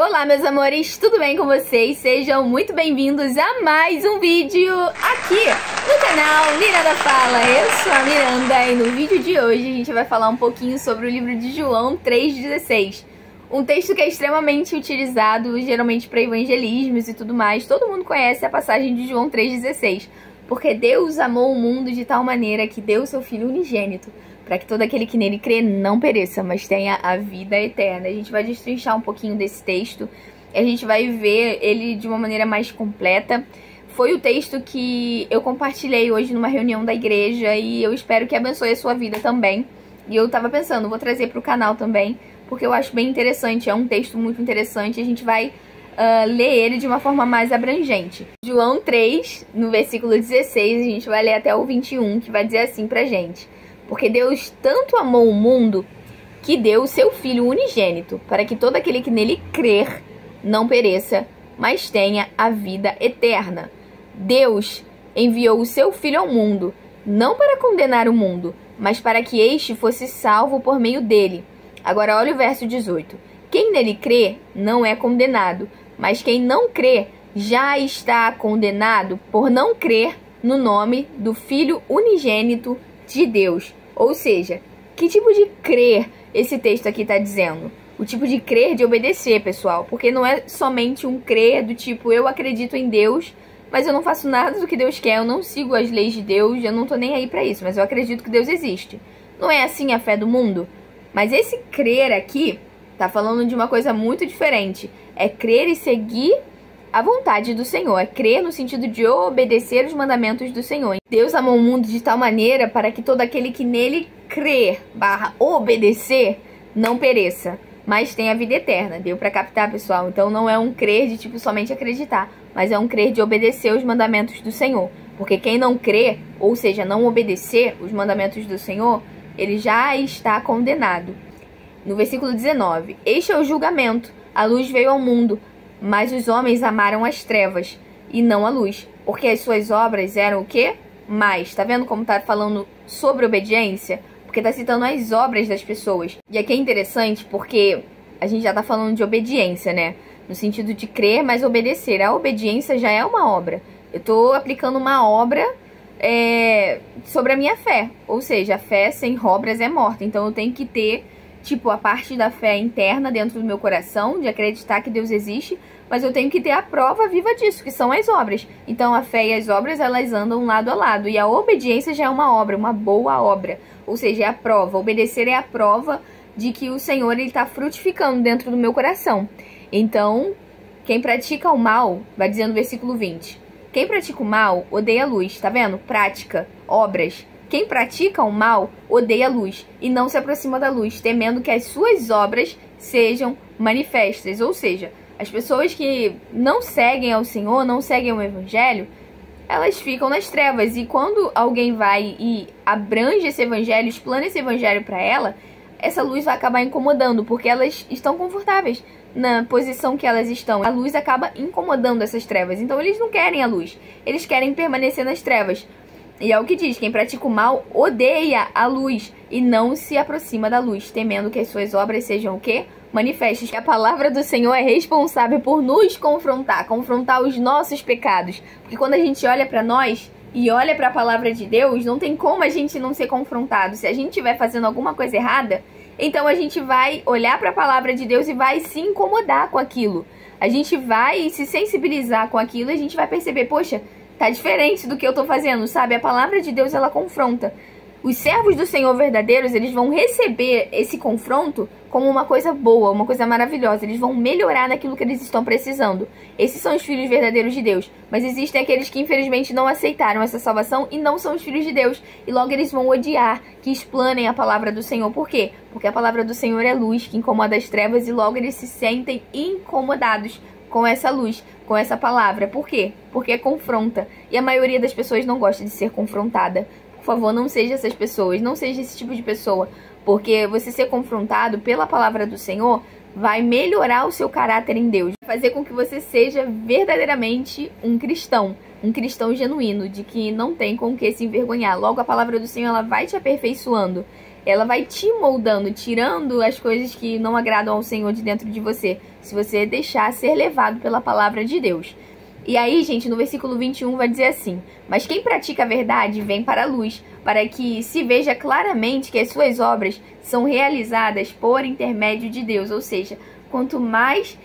Olá, meus amores, tudo bem com vocês? Sejam muito bem-vindos a mais um vídeo aqui no canal Miranda Fala. Eu sou a Miranda e no vídeo de hoje a gente vai falar um pouquinho sobre o livro de João 3,16. Um texto que é extremamente utilizado, geralmente para evangelismos e tudo mais. Todo mundo conhece a passagem de João 3,16. Porque Deus amou o mundo de tal maneira que deu o seu Filho unigênito, para que todo aquele que nele crê não pereça, mas tenha a vida eterna. A gente vai destrinchar um pouquinho desse texto, a gente vai ver ele de uma maneira mais completa. Foi o texto que eu compartilhei hoje numa reunião da igreja e eu espero que abençoe a sua vida também. E eu tava pensando, vou trazer para o canal também, porque eu acho bem interessante, é um texto muito interessante, a gente vai ler ele de uma forma mais abrangente. João 3, no versículo 16, a gente vai ler até o 21, que vai dizer assim pra gente: porque Deus tanto amou o mundo que deu o seu Filho unigênito, para que todo aquele que nele crer não pereça, mas tenha a vida eterna. Deus enviou o seu Filho ao mundo, não para condenar o mundo, mas para que este fosse salvo por meio dele. Agora olha o verso 18. Quem nele crê não é condenado, mas quem não crê já está condenado por não crer no nome do Filho unigênito de Deus. Ou seja, que tipo de crer esse texto aqui está dizendo? O tipo de crer de obedecer, pessoal. Porque não é somente um crer do tipo, eu acredito em Deus, mas eu não faço nada do que Deus quer, eu não sigo as leis de Deus, eu não tô nem aí para isso, mas eu acredito que Deus existe. Não é assim a fé do mundo? Mas esse crer aqui tá falando de uma coisa muito diferente. É crer e seguir a vontade do Senhor. É crer no sentido de obedecer os mandamentos do Senhor. Deus amou o mundo de tal maneira para que todo aquele que nele crer / obedecer não pereça, mas tenha a vida eterna. Deu pra captar, pessoal? Então não é um crer de tipo somente acreditar, mas é um crer de obedecer os mandamentos do Senhor. Porque quem não crê, ou seja, não obedecer os mandamentos do Senhor, ele já está condenado. No versículo 19, este é o julgamento. A luz veio ao mundo, mas os homens amaram as trevas e não a luz, porque as suas obras eram o quê? Más. Tá vendo como tá falando sobre obediência? Porque tá citando as obras das pessoas. E aqui é interessante porque a gente já tá falando de obediência, né? No sentido de crer, mas obedecer. A obediência já é uma obra. Eu tô aplicando uma obra sobre a minha fé. Ou seja, a fé sem obras é morta. Então eu tenho que ter tipo, a parte da fé interna dentro do meu coração, de acreditar que Deus existe, mas eu tenho que ter a prova viva disso, que são as obras. Então, a fé e as obras, elas andam lado a lado. E a obediência já é uma obra, uma boa obra. Ou seja, é a prova. Obedecer é a prova de que o Senhor, ele está frutificando dentro do meu coração. Então, quem pratica o mal, vai dizer no versículo 20, quem pratica o mal, odeia a luz, tá vendo? Prática, obras. Quem pratica o mal, odeia a luz e não se aproxima da luz, temendo que as suas obras sejam manifestas. Ou seja, as pessoas que não seguem ao Senhor, não seguem o Evangelho, elas ficam nas trevas. E quando alguém vai e abrange esse Evangelho, explana esse Evangelho para ela, essa luz vai acabar incomodando, porque elas estão confortáveis na posição que elas estão. A luz acaba incomodando essas trevas. Então eles não querem a luz, eles querem permanecer nas trevas. E é o que diz, quem pratica o mal odeia a luz e não se aproxima da luz, temendo que as suas obras sejam o quê? Manifestas. A palavra do Senhor é responsável por nos confrontar os nossos pecados. Porque quando a gente olha para nós e olha para a palavra de Deus, não tem como a gente não ser confrontado. Se a gente estiver fazendo alguma coisa errada, então a gente vai olhar para a palavra de Deus e vai se incomodar com aquilo. A gente vai se sensibilizar com aquilo e a gente vai perceber, poxa, tá diferente do que eu tô fazendo, sabe? A palavra de Deus, ela confronta. Os servos do Senhor verdadeiros, eles vão receber esse confronto como uma coisa boa, uma coisa maravilhosa. Eles vão melhorar naquilo que eles estão precisando. Esses são os filhos verdadeiros de Deus. Mas existem aqueles que, infelizmente, não aceitaram essa salvação e não são os filhos de Deus. E logo eles vão odiar que explanem a palavra do Senhor. Por quê? Porque a palavra do Senhor é luz que incomoda as trevas e logo eles se sentem incomodados com essa luz, com essa palavra. Por quê? Porque confronta. E a maioria das pessoas não gosta de ser confrontada. Por favor, não seja essas pessoas, não seja esse tipo de pessoa. Porque você ser confrontado pela palavra do Senhor vai melhorar o seu caráter em Deus. Vai fazer com que você seja verdadeiramente um cristão genuíno, de que não tem com o que se envergonhar. Logo, a palavra do Senhor, ela vai te aperfeiçoando. Ela vai te moldando, tirando as coisas que não agradam ao Senhor de dentro de você. se você deixar ser levado pela palavra de Deus. E aí, gente, no versículo 21 vai dizer assim: mas quem pratica a verdade vem para a luz, para que se veja claramente que as suas obras são realizadas por intermédio de Deus. Ou seja, quanto mais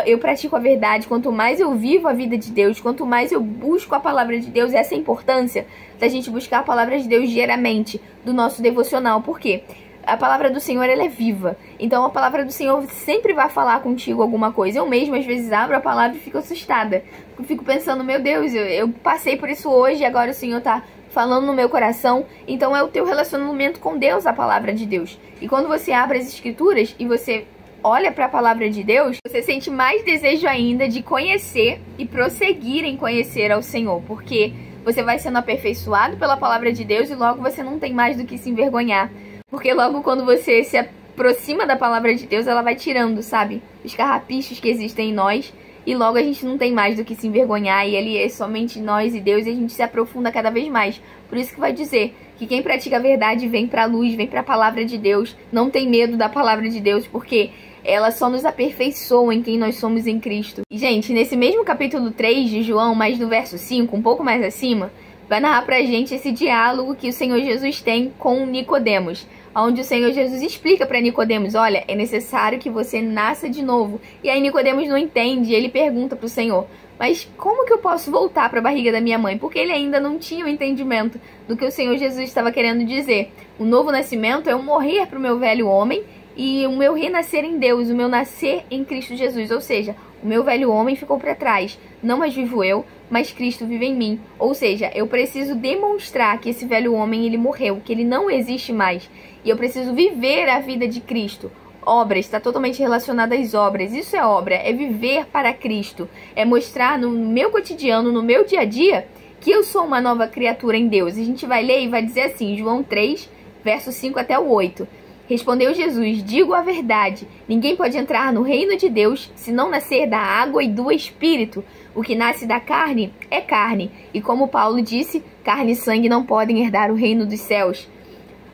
eu pratico a verdade, quanto mais eu vivo a vida de Deus, quanto mais eu busco a palavra de Deus, essa é a importância da gente buscar a palavra de Deus diariamente, do nosso devocional. Por quê? A palavra do Senhor, ela é viva. Então a palavra do Senhor sempre vai falar contigo alguma coisa. Eu mesma, às vezes, abro a palavra e fico assustada. Eu fico pensando, meu Deus, eu passei por isso hoje e agora o Senhor tá falando no meu coração. Então é o teu relacionamento com Deus, a palavra de Deus. E quando você abre as Escrituras e você olha para a palavra de Deus, você sente mais desejo ainda de conhecer e prosseguir em conhecer ao Senhor. Porque você vai sendo aperfeiçoado pela palavra de Deus e logo você não tem mais do que se envergonhar. Porque logo quando você se aproxima da palavra de Deus, ela vai tirando, sabe, os carrapichos que existem em nós. E logo a gente não tem mais do que se envergonhar. E ali é somente nós e Deus, e a gente se aprofunda cada vez mais. Por isso que vai dizer que quem pratica a verdade vem para a luz, vem para a palavra de Deus. Não tem medo da palavra de Deus, porque ela só nos aperfeiçoa em quem nós somos em Cristo. E, gente, nesse mesmo capítulo 3 de João, mas no verso 5, um pouco mais acima, vai narrar pra gente esse diálogo que o Senhor Jesus tem com Nicodemos, onde o Senhor Jesus explica para Nicodemos: olha, é necessário que você nasça de novo. E aí Nicodemos não entende, ele pergunta pro Senhor: mas como que eu posso voltar para a barriga da minha mãe? Porque ele ainda não tinha o entendimento do que o Senhor Jesus estava querendo dizer. O novo nascimento é o morrer para o meu velho homem e o meu renascer em Deus, o meu nascer em Cristo Jesus. Ou seja, o meu velho homem ficou para trás. Não mais vivo eu, mas Cristo vive em mim. Ou seja, eu preciso demonstrar que esse velho homem, ele morreu, que ele não existe mais. E eu preciso viver a vida de Cristo. Obras, está totalmente relacionada às obras. Isso é obra, é viver para Cristo. É mostrar no meu cotidiano, no meu dia a dia, que eu sou uma nova criatura em Deus. A gente vai ler e vai dizer assim, João 3, verso 5 até o 8. Respondeu Jesus: digo a verdade, ninguém pode entrar no reino de Deus se não nascer da água e do Espírito. O que nasce da carne é carne, e como Paulo disse, carne e sangue não podem herdar o reino dos céus.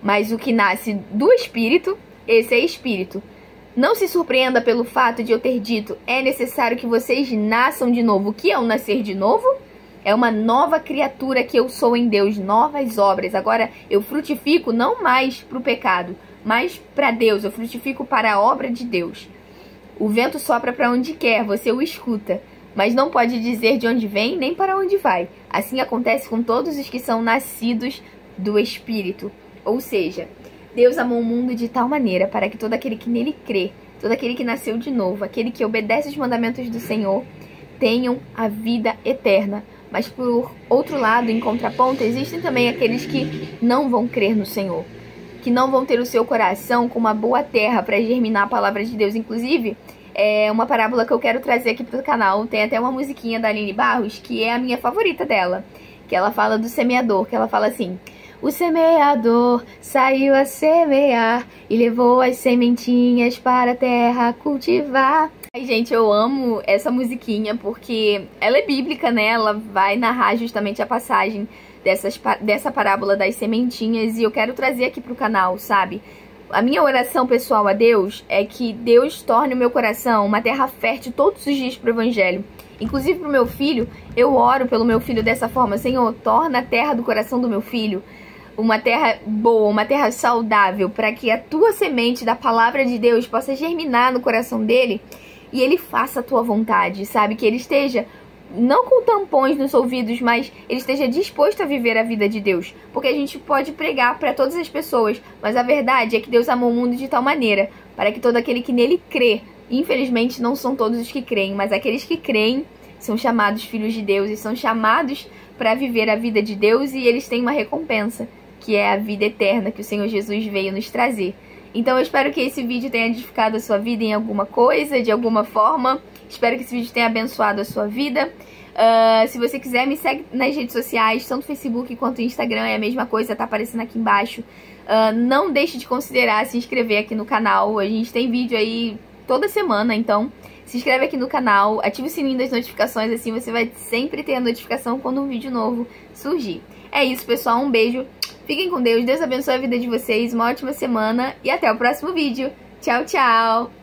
Mas o que nasce do Espírito, esse é Espírito. Não se surpreenda pelo fato de eu ter dito: é necessário que vocês nasçam de novo. O que é o nascer de novo? É uma nova criatura que eu sou em Deus, novas obras. Agora eu frutifico não mais para o pecado, mas para Deus. Eu frutifico para a obra de Deus. O vento sopra para onde quer, você o escuta, mas não pode dizer de onde vem nem para onde vai. Assim acontece com todos os que são nascidos do Espírito. Ou seja, Deus amou o mundo de tal maneira para que todo aquele que nele crê, todo aquele que nasceu de novo, aquele que obedece os mandamentos do Senhor, tenham a vida eterna. Mas por outro lado, em contraponto, existem também aqueles que não vão crer no Senhor, que não vão ter o seu coração com uma boa terra para germinar a palavra de Deus. Inclusive, é uma parábola que eu quero trazer aqui pro canal. Tem até uma musiquinha da Aline Barros, que é a minha favorita dela, que ela fala do semeador, que ela fala assim: o semeador saiu a semear e levou as sementinhas para a terra cultivar. Ai, gente, eu amo essa musiquinha porque ela é bíblica, né? Ela vai narrar justamente a passagem dessa parábola das sementinhas, e eu quero trazer aqui pro canal, sabe? A minha oração pessoal a Deus é que Deus torne o meu coração uma terra fértil todos os dias pro Evangelho. Inclusive pro meu filho, eu oro pelo meu filho dessa forma: Senhor, torna a terra do coração do meu filho uma terra boa, uma terra saudável, para que a tua semente da palavra de Deus possa germinar no coração dele e ele faça a tua vontade, sabe? Que ele esteja não com tampões nos ouvidos, mas ele esteja disposto a viver a vida de Deus. Porque a gente pode pregar para todas as pessoas, mas a verdade é que Deus amou o mundo de tal maneira para que todo aquele que nele crê, infelizmente não são todos os que creem, mas aqueles que creem são chamados filhos de Deus e são chamados para viver a vida de Deus, e eles têm uma recompensa, que é a vida eterna que o Senhor Jesus veio nos trazer. Então eu espero que esse vídeo tenha edificado a sua vida em alguma coisa, de alguma forma. Espero que esse vídeo tenha abençoado a sua vida. Se você quiser, me segue nas redes sociais, tanto Facebook quanto Instagram, é a mesma coisa, tá aparecendo aqui embaixo. Não deixe de considerar se inscrever aqui no canal. A gente tem vídeo aí toda semana, então se inscreve aqui no canal, ative o sininho das notificações, assim você vai sempre ter a notificação quando um vídeo novo surgir. É isso, pessoal, um beijo, fiquem com Deus, Deus abençoe a vida de vocês, uma ótima semana e até o próximo vídeo. Tchau, tchau!